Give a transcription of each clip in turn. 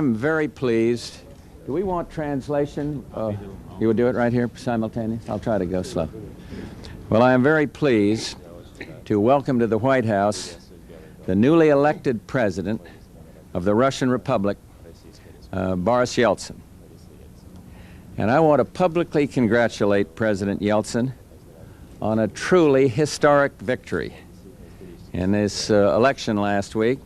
I'm very pleased. Do we want translation? You would do it right here simultaneous? I'll try to go slow. Well, I am very pleased to welcome to the White House the newly elected president of the Russian Republic, Boris Yeltsin. And I want to publicly congratulate President Yeltsin on a truly historic victory in this election last week,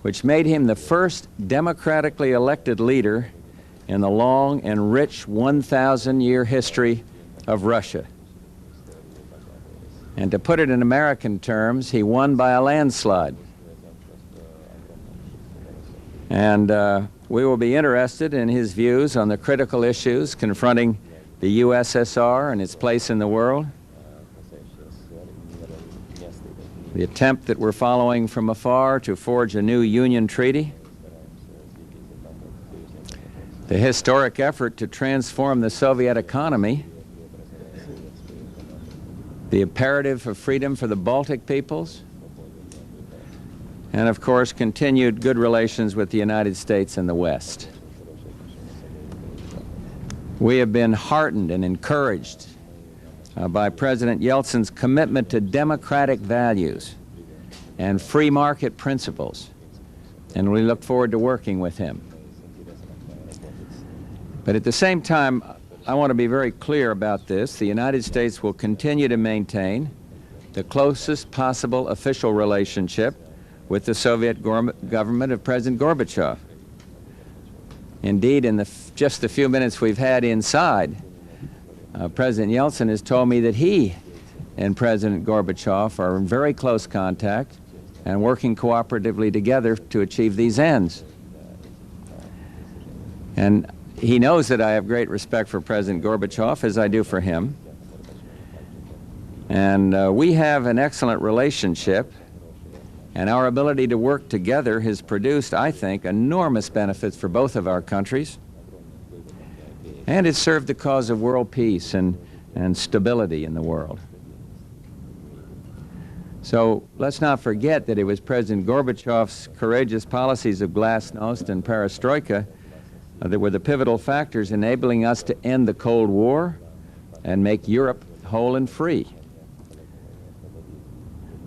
which made him the first democratically elected leader in the long and rich 1,000-year history of Russia. And to put it in American terms, he won by a landslide. And we will be interested in his views on the critical issues confronting the USSR and its place in the world, the attempt that we're following from afar to forge a new union treaty, the historic effort to transform the Soviet economy, the imperative for freedom for the Baltic peoples, and of course continued good relations with the United States and the West. We have been heartened and encouraged by President Yeltsin's commitment to democratic values and free market principles, and we look forward to working with him. But at the same time, I want to be very clear about this. The United States will continue to maintain the closest possible official relationship with the Soviet government of President Gorbachev. Indeed, in just the few minutes we've had inside, President Yeltsin has told me that he and President Gorbachev are in very close contact and working cooperatively together to achieve these ends. And he knows that I have great respect for President Gorbachev, as I do for him. And we have an excellent relationship, and our ability to work together has produced, I think, enormous benefits for both of our countries. And it's served the cause of world peace and stability in the world. So let's not forget that it was President Gorbachev's courageous policies of glasnost and perestroika that were the pivotal factors enabling us to end the Cold War and make Europe whole and free.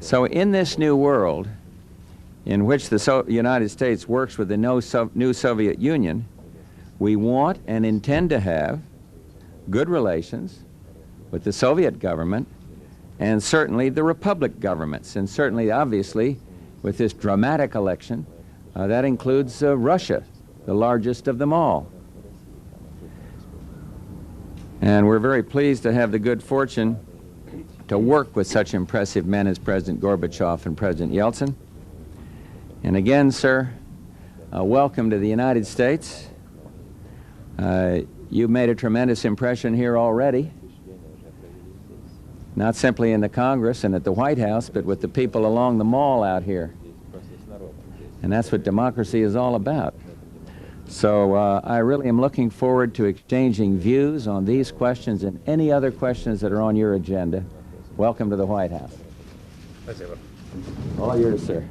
So in this new world, in which the United States works with the new Soviet Union, we want and intend to have good relations with the Soviet government and certainly the Republic governments, and certainly, obviously, with this dramatic election, that includes Russia, the largest of them all. And we're very pleased to have the good fortune to work with such impressive men as President Gorbachev and President Yeltsin. And again, sir, welcome to the United States. You've made a tremendous impression here already, not simply in the Congress and at the White House, but with the people along the mall out here. And that's what democracy is all about. So I really am looking forward to exchanging views on these questions and any other questions that are on your agenda. Welcome to the White House. All yours, sir.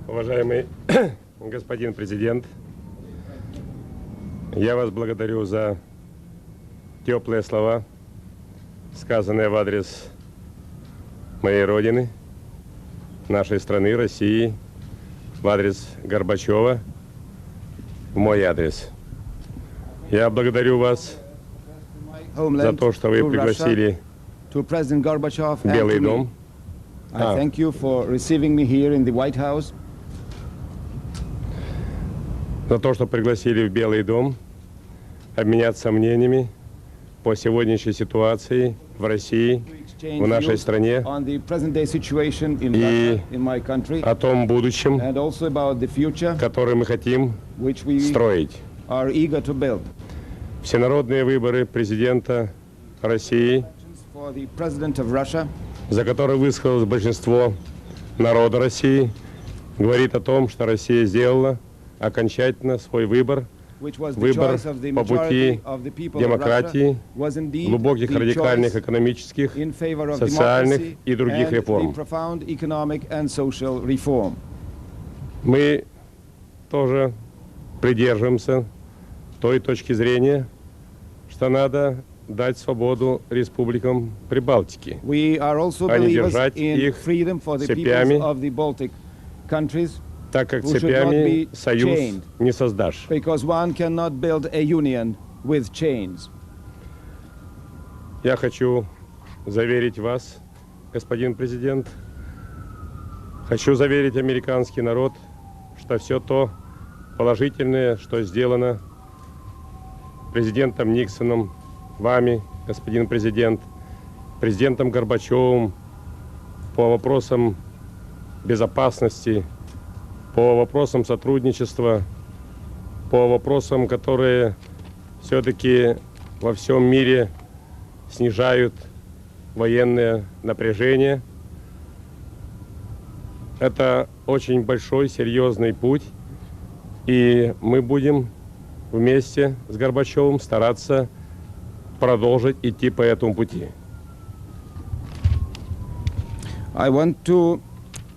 Уважаемый господин президент, я вас благодарю за теплые слова, сказанные в адрес моей родины, нашей страны, России, в адрес Горбачева, в мой адрес. Я благодарю вас за то, что вы пригласили в Белый дом. I thank you for receiving me here in the White House. За то, что пригласили в Белый дом обменяться мнениями по сегодняшней ситуации в России, в нашей стране и о том будущем, которое мы хотим строить. Всенародные выборы президента России, за которые высказалось большинство народа России, говорит о том, что Россия сделала окончательно свой выбор, выбор по пути демократии, глубоких радикальных экономических, социальных и других реформ. Мы тоже придерживаемся той точки зрения, что надо дать свободу республикам Прибалтики, а не держать их цепями, так как цепями союз не создашь. Я хочу заверить вас, господин президент, хочу заверить американский народ, что все то положительное, что сделано президентом Никсоном, вами, господин президент, президентом Горбачевым по вопросам безопасности, по вопросам сотрудничества, по вопросам, которые все-таки во всем мире снижают военное напряжение. Это очень большой, серьезный путь, и мы будем вместе с Горбачевым стараться продолжить идти по этому пути. I want to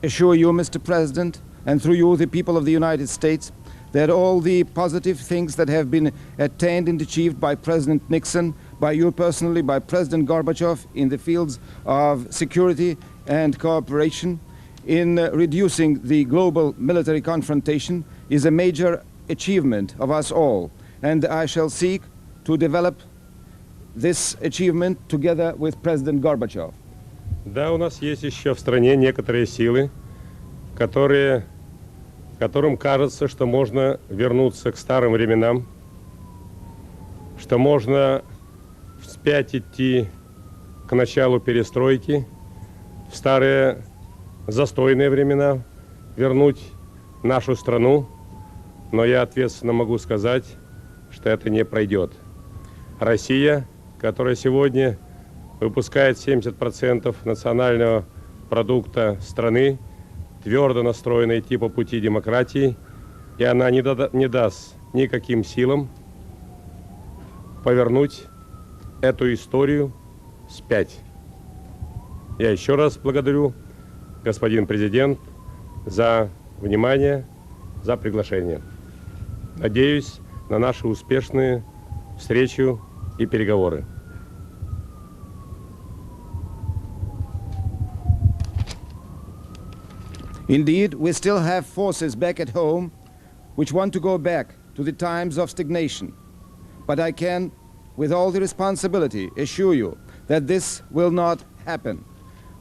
assure you, Mr. President, and through you, the people of the United States, that all the positive things that have been attained and achieved by President Nixon, by you personally, by President Gorbachev in the fields of security and cooperation, in reducing the global military confrontation, is a major achievement of us all. And I shall seek to develop this achievement together with President Gorbachev. Да, у нас есть еще в стране некоторые силы, которым кажется, что можно вернуться к старым временам, что можно вспять идти к началу перестройки, в старые застойные времена, вернуть нашу страну, но я ответственно могу сказать, что это не пройдет. Россия, которая сегодня выпускает 70% национального продукта страны, твердо настроена идти по пути демократии, и она не даст никаким силам повернуть эту историю вспять. Я еще раз благодарю, господин президент, за внимание, за приглашение. Надеюсь на наши успешные встречи и переговоры. Indeed, we still have forces back at home which want to go back to the times of stagnation. But I can, with all the responsibility, assure you that this will not happen.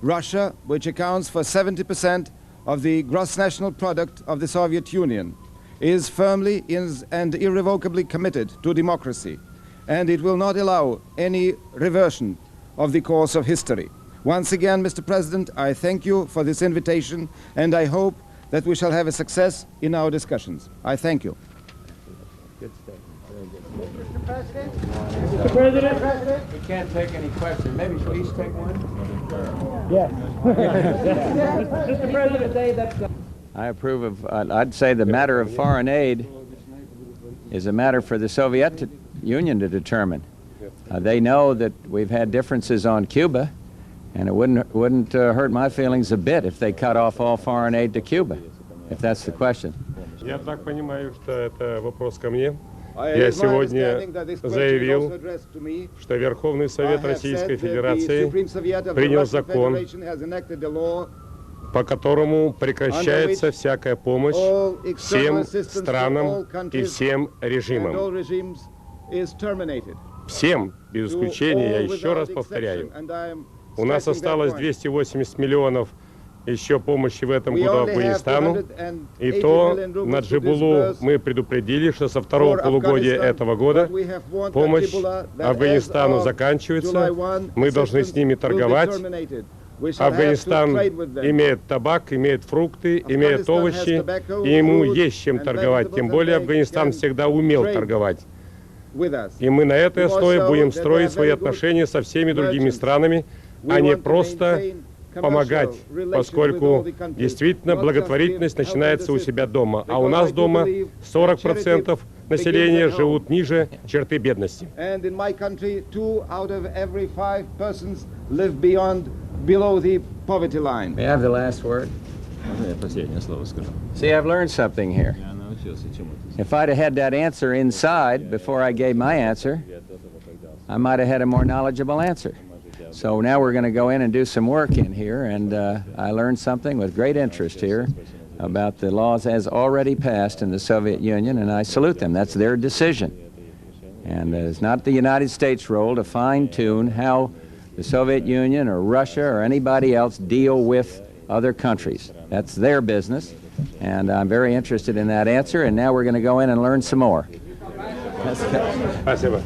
Russia, which accounts for 70% of the gross national product of the Soviet Union, is firmly and irrevocably committed to democracy, and it will not allow any reversion of the course of history. Once again, Mr. President, I thank you for this invitation, and I hope that we shall have a success in our discussions. I thank you. Good statement. Mr. President? Mr. President? We can't take any questions. Maybe please take one? Yes. Mr. President, I approve of, I'd say the matter of foreign aid is a matter for the Soviet Union to determine. They know that we've had differences on Cuba, and it wouldn't hurt my feelings a bit if they cut off all foreign aid to Cuba, if that's the question. Я так понимаю, что это вопрос ко мне. Я сегодня заявил, что Верховный Совет Российской Федерации принял закон, по которому прекращается всякая помощь всем странам и всем режимам. Всем, без исключения, я еще раз повторяю. У нас осталось 280 миллионов еще помощи в этом году Афганистану. И то на Джибулу мы предупредили, что со второго полугодия этого года помощь Афганистану заканчивается. Мы должны с ними торговать. Афганистан имеет табак, имеет фрукты, имеет овощи, и ему есть чем торговать. Тем более Афганистан всегда умел торговать. И мы на этой основе будем строить свои отношения со всеми другими странами, а не просто помогать, поскольку действительно благотворительность начинается у себя дома. А у нас дома 40% населения живут ниже черты бедности. May I have the last word? Последнее слово скажу. See, I've learned something here. Я If I'd have had that answer inside before I gave my answer, I might have had a more knowledgeable answer. So now we're going to go in and do some work in here, and I learned something with great interest here about the laws as already passed in the Soviet Union, and I salute them. That's their decision. And it's not the United States' role to fine-tune how the Soviet Union or Russia or anybody else deal with other countries. That's their business, and I'm very interested in that answer, and now we're going to go in and learn some more. Спасибо.